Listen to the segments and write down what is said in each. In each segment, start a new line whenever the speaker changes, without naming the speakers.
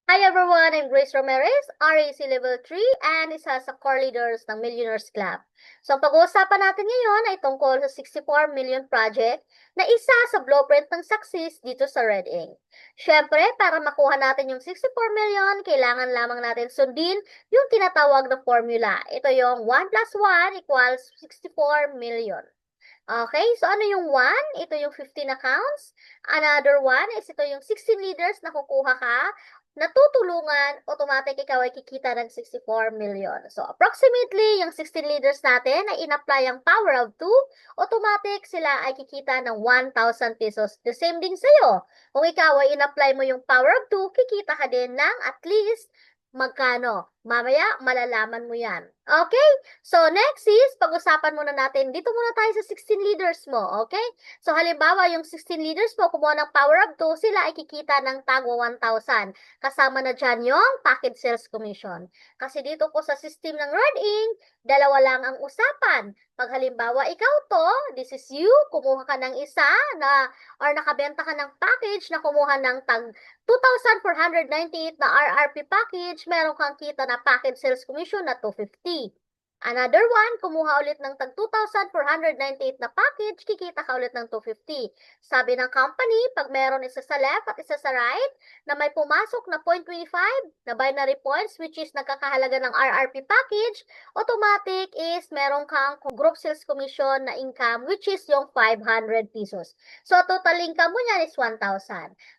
Hi everyone, I'm Grace Ramirez, RAC Level 3 and isa sa core leaders ng Millionaires Club. So ang pag-uusapan natin ngayon ay tungkol sa 64 million project na isa sa blueprint ng success dito sa Red Ink. Siyempre, para makuha natin yung 64 million, kailangan lamang natin sundin yung tinatawag na formula. Ito yung 1 plus 1 equals 64 million. Okay, so ano yung 1? Ito yung 15 accounts. Another one is ito yung 16 leaders na kukuha ka. Natutulungan, automatic ikaw ay kikita ng 64 million. So, approximately, yung 16 leaders natin ay in-apply ang power of 2, automatic sila ay kikita ng 1,000 pesos. The same din sa'yo. Kung ikaw ay in-apply mo yung power of 2, kikita ka din ng at least magkano. Mamaya, malalaman mo yan. Okay? So, next is, pag-usapan muna natin, dito muna tayo sa 16 leaders mo, okay? So, halimbawa, yung 16 leaders mo, kumuha ng power of 2, sila ay kikita ng tagwa 1,000. Kasama na dyan yung package sales commission. Kasi dito po sa system ng Red Ink, dalawa lang ang usapan. Pag halimbawa, ikaw to, this is you, kumuha ka ng isa na, or nakabenta ka ng package na kumuha ng tag 2,498 na RRP package, meron kang kita na package sales commission na 250. Another one, kumuha ulit ng tag 2,498 na package, kikita ka ulit ng 250. Sabi ng company, pag meron isa sa left at isa sa right, na may pumasok na 0.25 na binary points, which is nagkakahalaga ng RRP package, automatic is meron kang group sales commission na income, which is yung 500 pesos. So, total income mo yan is 1,000.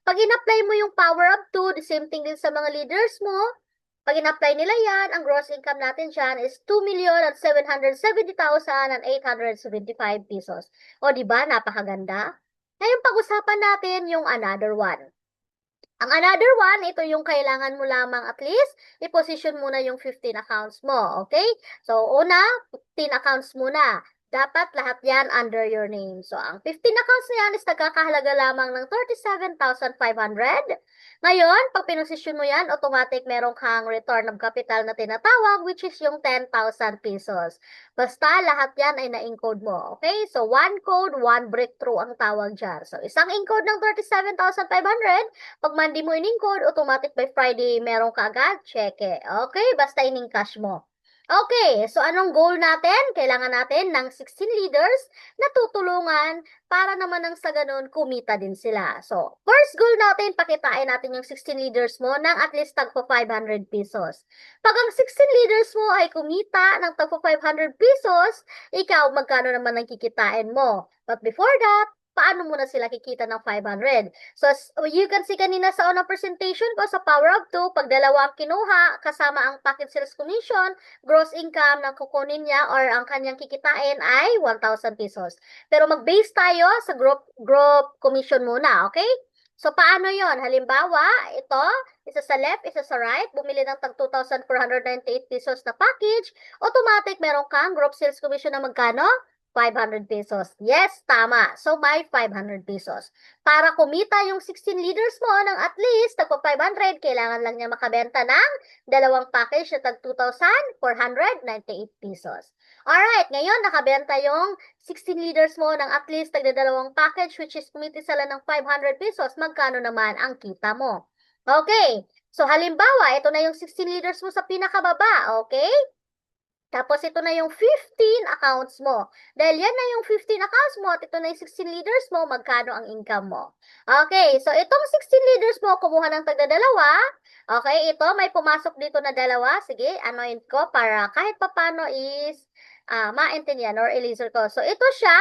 Pag in-apply mo yung power of 2, the same thing din sa mga leaders mo, pag in-apply nila yan, ang gross income natin dyan is 2,770,875 pesos. O, di ba? Napakaganda. Ngayon, pag-usapan natin yung another one. Ang another one, ito yung kailangan mo lamang at least, i-position muna yung 15 accounts mo, okay? So, una, 15 accounts muna. Dapat lahat yan under your name. So, ang 15 accounts na yan is nagkakahalaga lamang ng 37,500. Ngayon, pag pinosisyon mo yan, automatic meron kang return of capital na tinatawag, which is yung 10,000 pesos. Basta lahat yan ay na-encode mo. Okay? So, one code, one breakthrough ang tawag dyan. So, isang encode ng 37,500, pag Monday mo in-encode, automatic by Friday meron ka agad, cheque. Okay? Basta in-encash mo. Okay, so anong goal natin? Kailangan natin ng 16 leaders na tutulungan para naman nang sa ganun, kumita din sila. So, first goal natin, pakitain natin yung 16 leaders mo ng at least tagpo 500 pesos. Pag ang 16 leaders mo ay kumita ng tagpo 500 pesos, ikaw, magkano naman ang kikitain mo? But before that, paano mo na sila kikita ng 500? So, you can see kanina sa unang presentation ko sa Power of 2, pag dalawa ang kinuha, kasama ang package sales commission, gross income na kukunin niya or ang kanyang kikitain ay 1,000 pesos. Pero mag-base tayo sa group commission muna, okay? So, paano yon? Halimbawa, ito, isa sa left, isa sa right, bumili ng tag 2,498 pesos na package, automatic meron kang group sales commission na magkano? 500 pesos. Yes, tama. So, may 500 pesos. Para kumita yung 16 leaders mo ng at least tagpo 500, kailangan lang niya makabenta ng dalawang package na tag 2,498 pesos. Alright, ngayon nakabenta yung 16 leaders mo ng at least tag dalawang package, which is kumita sila ng 500 pesos. Magkano naman ang kita mo? Okay. So, halimbawa, ito na yung 16 leaders mo sa pinakababa. Okay? Tapos, ito na yung 15 accounts mo. Dahil yan na yung 15 accounts mo at ito na yung 16 leaders mo, magkano ang income mo. Okay, so itong 16 leaders mo, kumuha ng tagdadalawa. Okay, ito, may pumasok dito na dalawa. Sige, anoint ko para kahit papano is maintindihan or i-laser ko. So, ito siya,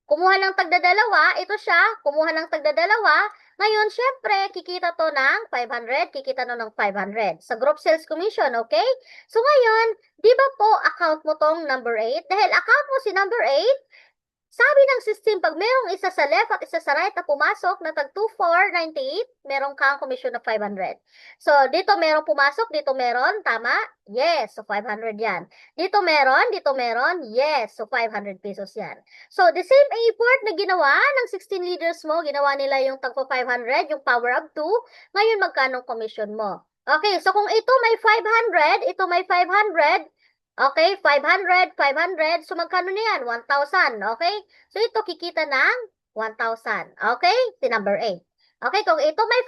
kumuha ng tagdadalawa, ito siya, kumuha ng tagdadalawa. Ngayon, syempre, kikita to ng 500, kikita no ng 500 sa group sales commission, okay? So ngayon, di ba po account mo tong number 8? Dahil account mo si number 8, sabi ng system, pag merong isa sa left at isa sa right na pumasok na tag 2,498, meron kang commission na 500. So, dito merong pumasok, dito meron, tama? Yes, so 500 yan. Dito meron, yes, so 500 pesos yan. So, the same effort na ginawa ng 16 leaders mo, ginawa nila yung tag 500, yung power of 2, ngayon magkano commission mo? Okay, so kung ito may 500, ito may 500, okay, 500, 500. So, magkano na yan? 1,000. Okay? So, ito kikita ng 1,000. Okay? Si number 8. Okay, kung ito may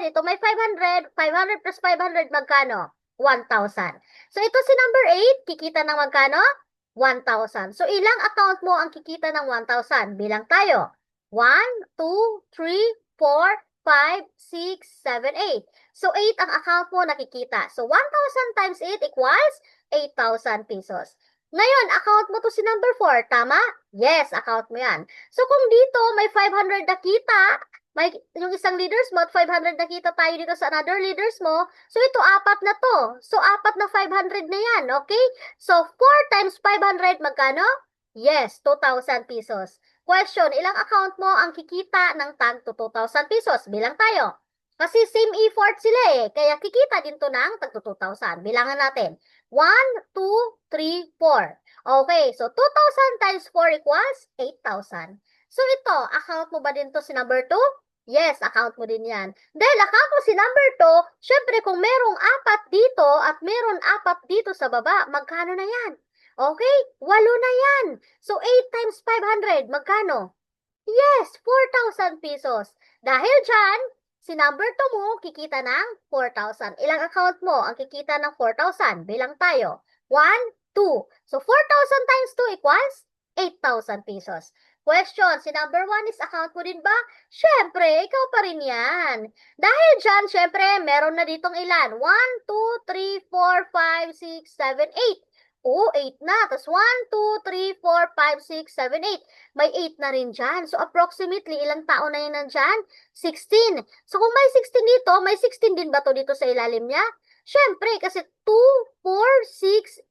500, ito may 500, 500 plus 500, magkano? 1,000. So, ito si number 8, kikita ng magkano? 1,000. So, ilang account mo ang kikita ng 1,000? Bilang tayo. 1, 2, 3, 4, 5, 6, 7, 8. So, 8 ang account mo nakikita. So, 1,000 times 8 equals 8,000 pesos. Ngayon, account mo to si number 4, tama? Yes, account mo yan. So, kung dito may 500 na kita, may, yung isang leaders mo at 500 nakita tayo dito sa another leaders mo. So, ito, apat na to. So, apat na 500 na yan, okay? So, 4 times 500, magkano? Yes, 2,000 pesos. Question, ilang account mo ang kikita ng tag to 2,000 pesos? Bilang tayo. Kasi same effort sila eh. Kaya kikita din to ng tag to 2,000. Bilangan natin. 1, 2, 3, 4. Okay, so 2,000 times 4 equals 8,000. So, ito, account mo ba din to si number 2? Yes, account mo din yan. Dahil account mo si number 2, syempre kung merong apat dito at meron apat dito sa baba, magkano na yan? Okay, 8 na yan. So, 8 times 500, magkano? Yes, 4,000 pesos. Dahil dyan, si number 2 mo, kikita ng 4,000. Ilang account mo ang kikita ng 4,000? Bilang tayo. 1, 2. So, 4,000 times 2 equals 8,000 pesos. Question, si number 1 is account mo din ba? Syempre, ikaw pa rin yan. Dahil dyan, syempre, meron na ditong ilan? 1, 2, 3, 4, 5, 6, 7, 8. Oh, 8 na. Tapos 1, 2, 3, 4, 5, 6, 7, 8. May 8 na rin dyan. So, approximately, ilang tao na yun nandyan? 16. So, kung may 16 dito, may 16 din ba to dito sa ilalim niya? Syempre, kasi 2, 4,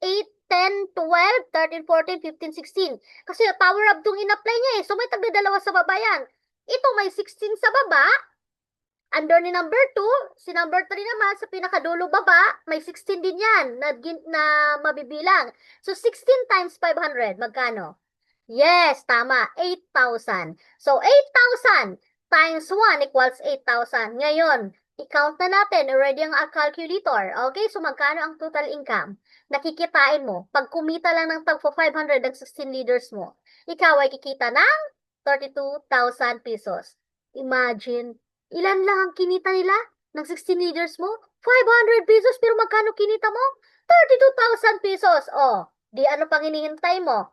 6, 8, 10, 12, 13, 14, 15, 16. Kasi power up tong in-apply niya eh. So, may tagdadalawa sa baba yan. Ito may 16 sa baba. Under ni number 2, si number 3 naman sa pinakadulo baba, may 16 din yan na mabibilang. So, 16 times 500, magkano? Yes, tama, 8,000. So, 8,000 times 1 equals 8,000. Ngayon, i-count na natin, already ang calculator. Okay, so magkano ang total income? Nakikitain mo, pag kumita lang ng tagpo 500 ng 16 leaders mo, ikaw ay kikita ng 32,000 pesos. Imagine, ilan lang ang kinita nila ng 16 leaders mo? 500 pesos, pero magkano kinita mo? 32,000 pesos. Oh, di ano pang hinihintay mo?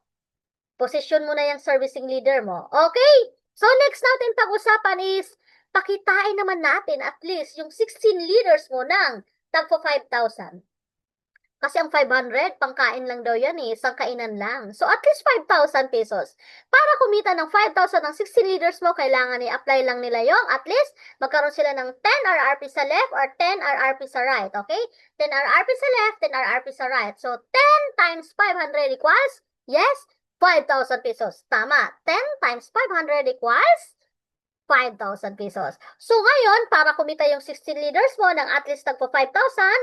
Posisyon mo na yung servicing leader mo. Okay? So, next natin pag-usapan is, pakitain naman natin at least yung 16 leaders mo ng tagpo 5,000. Kasi ang 500, pangkain lang daw yan eh, isang kainan lang. So, at least 5,000 pesos. Para kumita ng 5,000 ng 16 leaders mo, kailangan i-apply lang nila yung at least magkaroon sila ng 10 RRP sa left or 10 RRP sa right. Okay? 10 RRP sa left, 10 RRP sa right. So, 10 times 500 equals, yes, 5,000 pesos. Tama. 10 times 500 equals 5,000 pesos. So, ngayon, para kumita yung 16 leaders mo ng at least tagpo 5,000,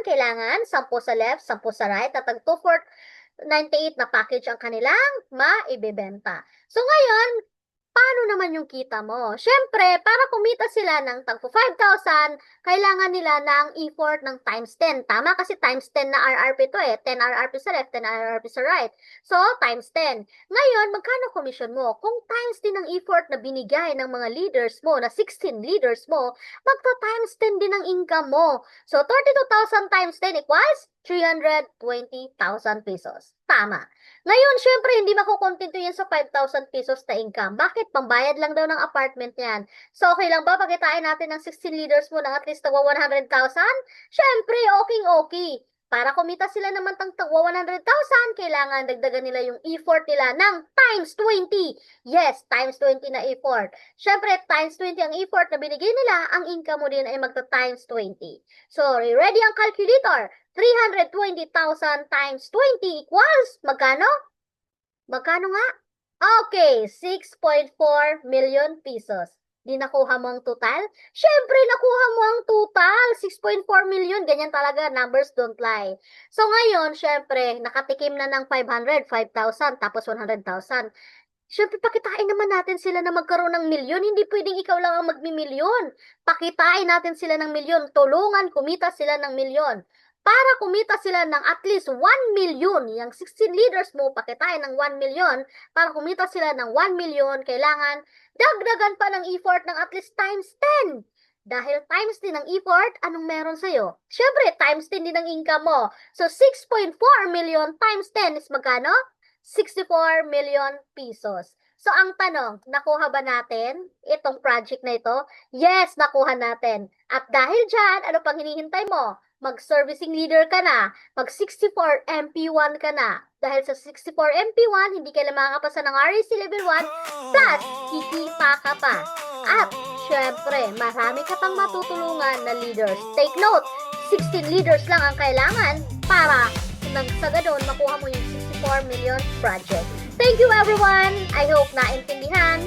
kailangan 10 sa left, 10 sa right, at tag 2,498 na package ang kanilang maibebenta. So, ngayon, paano naman yung kita mo? Siyempre, para kumita sila ng tagpo 5,000, kailangan nila ng effort ng times 10. Tama? Kasi times 10 na RRP to eh. 10 RRP sa left, 10 RRP sa right. So, times 10. Ngayon, magkano commission mo? Kung times din ang effort na binigay ng mga leaders mo, na 16 leaders mo, magto-times 10 din ang income mo. So, 32,000 times 10 equals 320,000 pesos. Tama. Ngayon, syempre, hindi makukontento yan sa 5,000 pesos na income. Bakit? Pambayad lang daw ng apartment yan. So, okay lang ba pagitain natin ng 16 leaders mo ng at least tagwa 100,000? Syempre, okay. Para kumita sila naman ng tagwa 100,000, kailangan dagdagan nila yung effort nila ng times 20. Yes, times 20 na effort. Syempre, times 20 ang effort na binigay nila, ang income mo din ay magta-times 20. So, ready ang calculator? 320,000 times 20 equals, magkano? Magkano nga? Okay, 6.4 million pesos. Di nakuha mo ang total? Syempre, nakuha mo ang total. 6.4 million, ganyan talaga, numbers don't lie. So ngayon, syempre, nakatikim na ng 500, 5,000, tapos 100,000. Syempre, pakitain naman natin sila na magkaroon ng milyon. Hindi pwedeng ikaw lang ang magmimilyon. Pakitain natin sila ng milyon. Tulungan, kumita sila ng milyon. Para kumita sila ng at least 1 million, yung 16 leaders mo, pakitain ng 1 million, para kumita sila ng 1 million, kailangan dagdagan pa ng effort ng at least times 10. Dahil times din ang effort, anong meron sa'yo? Siyempre, times 10 din ang income mo. So, 6.4 million times 10 is magkano? 64 million pesos. So, ang tanong, nakuha ba natin itong project na ito? Yes, nakuha natin. At dahil dyan, ano pang hinihintay mo? Mag-servicing leader ka na, mag-64 MP1 ka na. Dahil sa 64 MP1, hindi ka lang makakapasa ng RAC Level 1, plus, hihipa ka pa. At, syempre, marami ka pang matutulungan na leaders. Take note, 16 leaders lang ang kailangan para sa ganun, makuha mo yung 64 million project. Thank you everyone! I hope naintindihan.